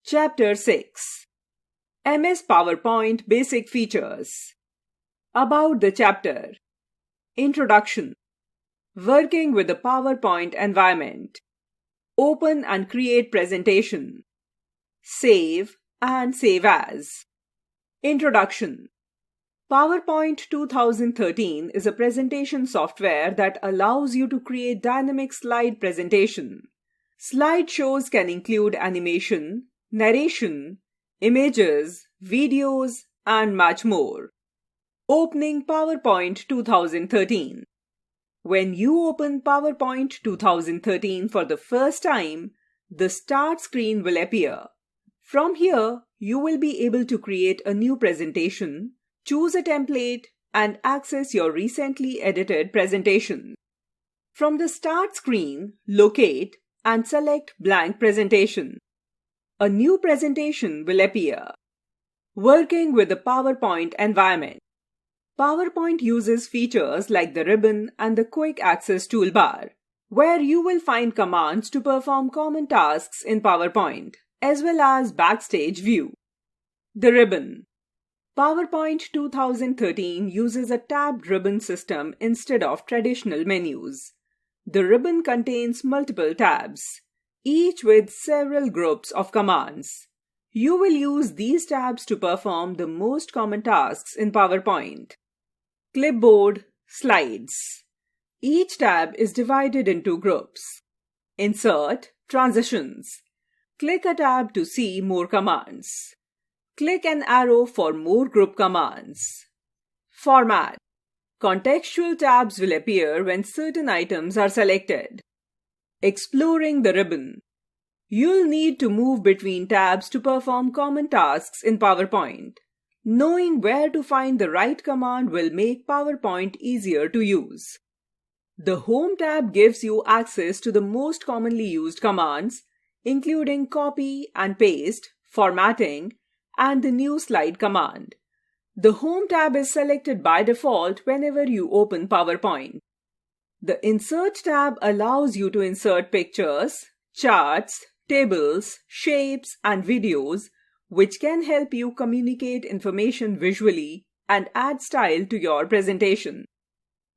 Chapter 6 MS PowerPoint Basic Features. About the chapter. Introduction. Working with the PowerPoint environment. Open and create presentation. Save and save as. Introduction. PowerPoint 2013 is a presentation software that allows you to create dynamic slide presentation. Slideshows can include animation, narration, images, videos, and much more. Opening PowerPoint 2013. When you open PowerPoint 2013 for the first time, the Start screen will appear. From here, you will be able to create a new presentation, choose a template, and access your recently edited presentation. From the Start screen, locate and select Blank Presentation. A new presentation will appear. Working with the PowerPoint environment. PowerPoint uses features like the ribbon and the Quick Access toolbar, where you will find commands to perform common tasks in PowerPoint, as well as Backstage view. The ribbon. PowerPoint 2013 uses a tabbed ribbon system instead of traditional menus. The ribbon contains multiple tabs, each with several groups of commands. You will use these tabs to perform the most common tasks in PowerPoint. Clipboard, Slides. Each tab is divided into groups. Insert, Transitions. Click a tab to see more commands. Click an arrow for more group commands. Format. Contextual tabs will appear when certain items are selected. Exploring the ribbon. You'll need to move between tabs to perform common tasks in PowerPoint. Knowing where to find the right command will make PowerPoint easier to use. The Home tab gives you access to the most commonly used commands, including copy and paste, formatting, and the new slide command. The Home tab is selected by default whenever you open PowerPoint. The Insert tab allows you to insert pictures, charts, tables, shapes, and videos, which can help you communicate information visually and add style to your presentation.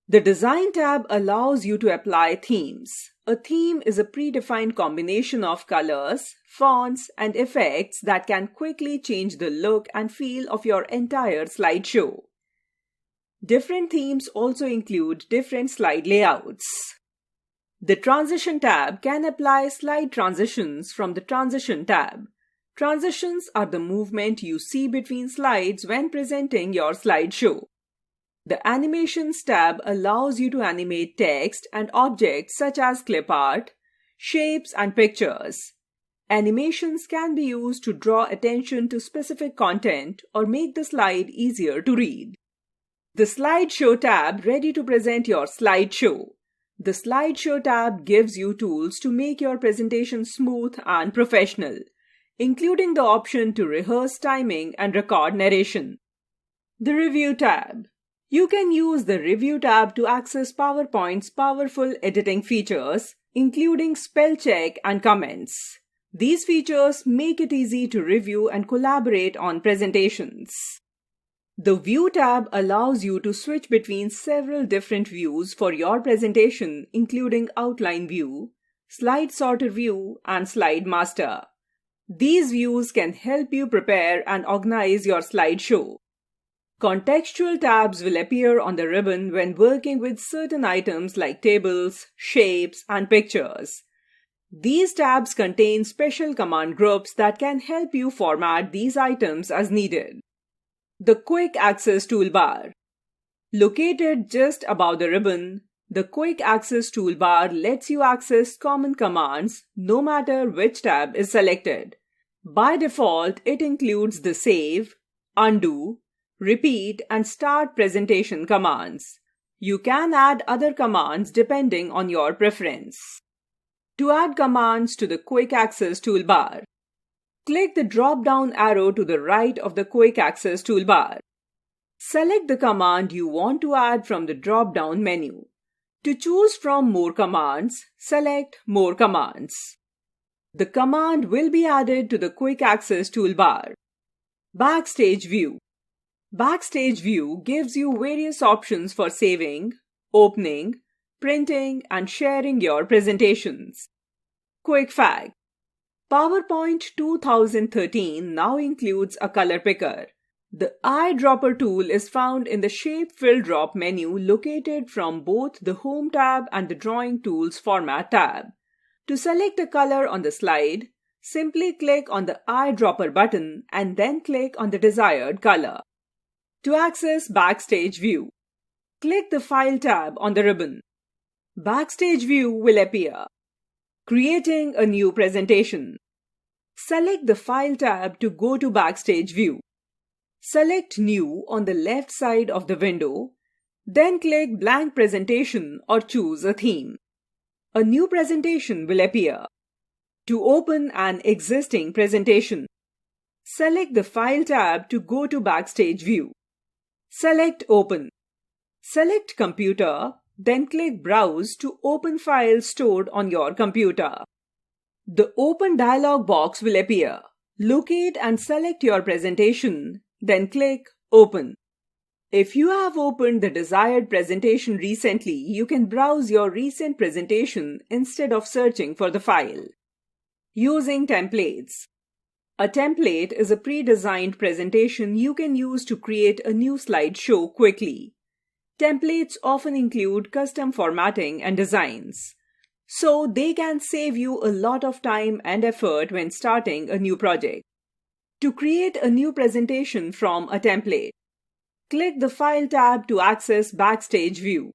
The Design tab allows you to apply themes. A theme is a predefined combination of colors, fonts, and effects that can quickly change the look and feel of your entire slideshow. Different themes also include different slide layouts. The Transition tab can apply slide transitions from the Transition tab. Transitions are the movement you see between slides when presenting your slideshow. The Animations tab allows you to animate text and objects such as clip art, shapes, and pictures. Animations can be used to draw attention to specific content or make the slide easier to read. The Slideshow tab, ready to present your slideshow. The Slideshow tab gives you tools to make your presentation smooth and professional, including the option to rehearse timing and record narration. The Review tab. You can use the Review tab to access PowerPoint's powerful editing features, including spell check and comments. These features make it easy to review and collaborate on presentations. The View tab allows you to switch between several different views for your presentation, including Outline View, Slide Sorter View, and Slide Master. These views can help you prepare and organize your slideshow. Contextual tabs will appear on the ribbon when working with certain items like tables, shapes, and pictures. These tabs contain special command groups that can help you format these items as needed. The Quick Access toolbar. Located just above the ribbon, the Quick Access toolbar lets you access common commands no matter which tab is selected. By default, it includes the Save, Undo, Repeat, and Start presentation commands. You can add other commands depending on your preference. To add commands to the Quick Access toolbar, click the drop-down arrow to the right of the Quick Access toolbar. Select the command you want to add from the drop-down menu. To choose from more commands, select More Commands. The command will be added to the Quick Access toolbar. Backstage View. Backstage View gives you various options for saving, opening, printing, and sharing your presentations. Quick fact: PowerPoint 2013 now includes a color picker. The eyedropper tool is found in the Shape Fill Drop menu located from both the Home tab and the Drawing Tools Format tab. To select a color on the slide, simply click on the eyedropper button and then click on the desired color. To access Backstage View, click the File tab on the ribbon. Backstage View will appear. Creating a new presentation. Select the File tab to go to Backstage View. Select New on the left side of the window, then click Blank Presentation or choose a theme. A new presentation will appear. To open an existing presentation, select the File tab to go to Backstage View. Select Open. Select Computer, then click Browse to open files stored on your computer. The Open dialog box will appear. Locate and select your presentation, then click Open. If you have opened the desired presentation recently, you can browse your recent presentation instead of searching for the file. Using templates. A template is a pre-designed presentation you can use to create a new slideshow quickly. Templates often include custom formatting and designs, so they can save you a lot of time and effort when starting a new project. To create a new presentation from a template, click the File tab to access Backstage View.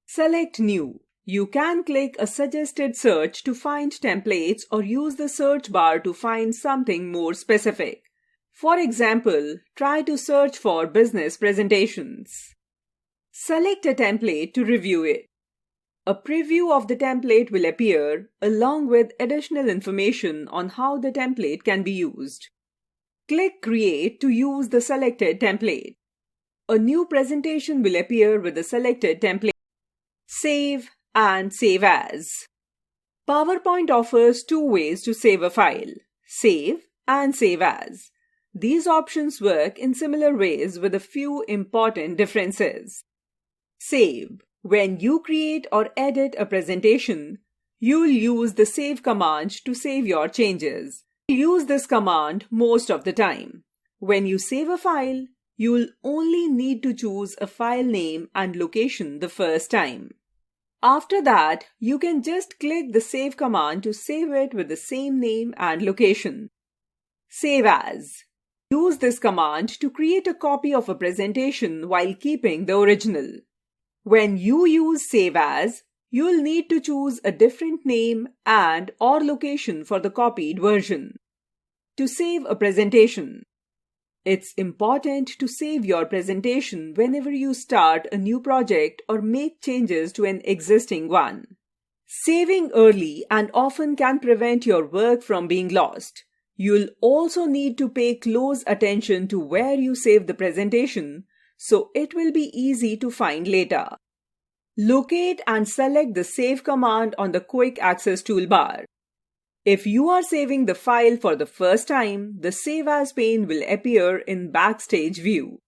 Select New. You can click a suggested search to find templates or use the search bar to find something more specific. For example, try to search for business presentations. Select a template to review it. A preview of the template will appear along with additional information on how the template can be used. Click Create to use the selected template. A new presentation will appear with the selected template. Save and Save As. PowerPoint offers two ways to save a file: Save and Save As. These options work in similar ways with a few important differences. Save. When you create or edit a presentation, you'll use the Save command to save your changes. Use this command most of the time. When you save a file, you'll only need to choose a file name and location the first time. After that, you can just click the Save command to save it with the same name and location. Save As. Use this command to create a copy of a presentation while keeping the original. When you use Save As, you'll need to choose a different name and/or location for the copied version. To save a presentation. It's important to save your presentation whenever you start a new project or make changes to an existing one. Saving early and often can prevent your work from being lost. You'll also need to pay close attention to where you save the presentation, so it will be easy to find later. Locate and select the Save command on the Quick Access toolbar. If you are saving the file for the first time, the Save As pane will appear in Backstage View.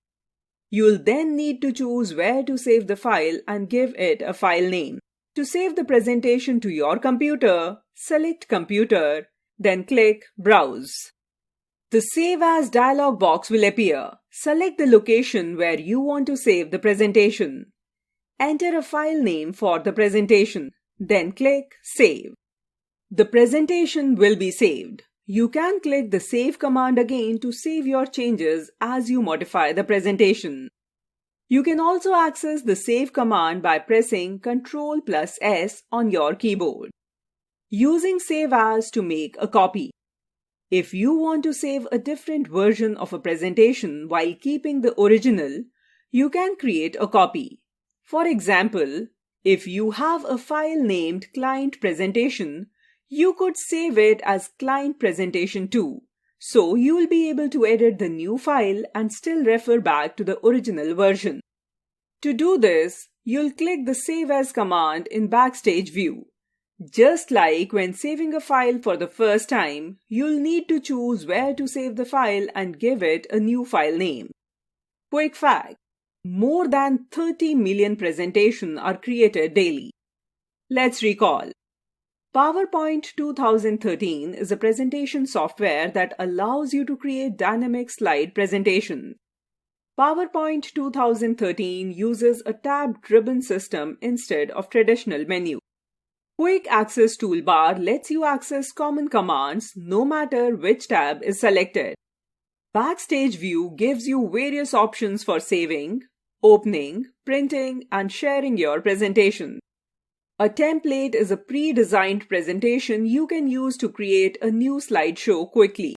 You'll then need to choose where to save the file and give it a file name. To save the presentation to your computer, select Computer, then click Browse. The Save As dialog box will appear. Select the location where you want to save the presentation. Enter a file name for the presentation, then click Save. The presentation will be saved. You can click the Save command again to save your changes as you modify the presentation. You can also access the Save command by pressing Ctrl+S on your keyboard. Using Save As to make a copy. If you want to save a different version of a presentation while keeping the original, you can create a copy. For example, if you have a file named Client Presentation, you could save it as Client Presentation 2, so you will be able to edit the new file and still refer back to the original version. To do this, you'll click the Save As command in Backstage View. Just like when saving a file for the first time, you'll need to choose where to save the file and give it a new file name. Quick fact: more than 30 million presentations are created daily. Let's recall. PowerPoint 2013 is a presentation software that allows you to create dynamic slide presentations. PowerPoint 2013 uses a tab-driven system instead of traditional menu. Quick Access Toolbar lets you access common commands no matter which tab is selected. Backstage View gives you various options for saving, opening, printing, and sharing your presentation. A template is a pre-designed presentation you can use to create a new slideshow quickly.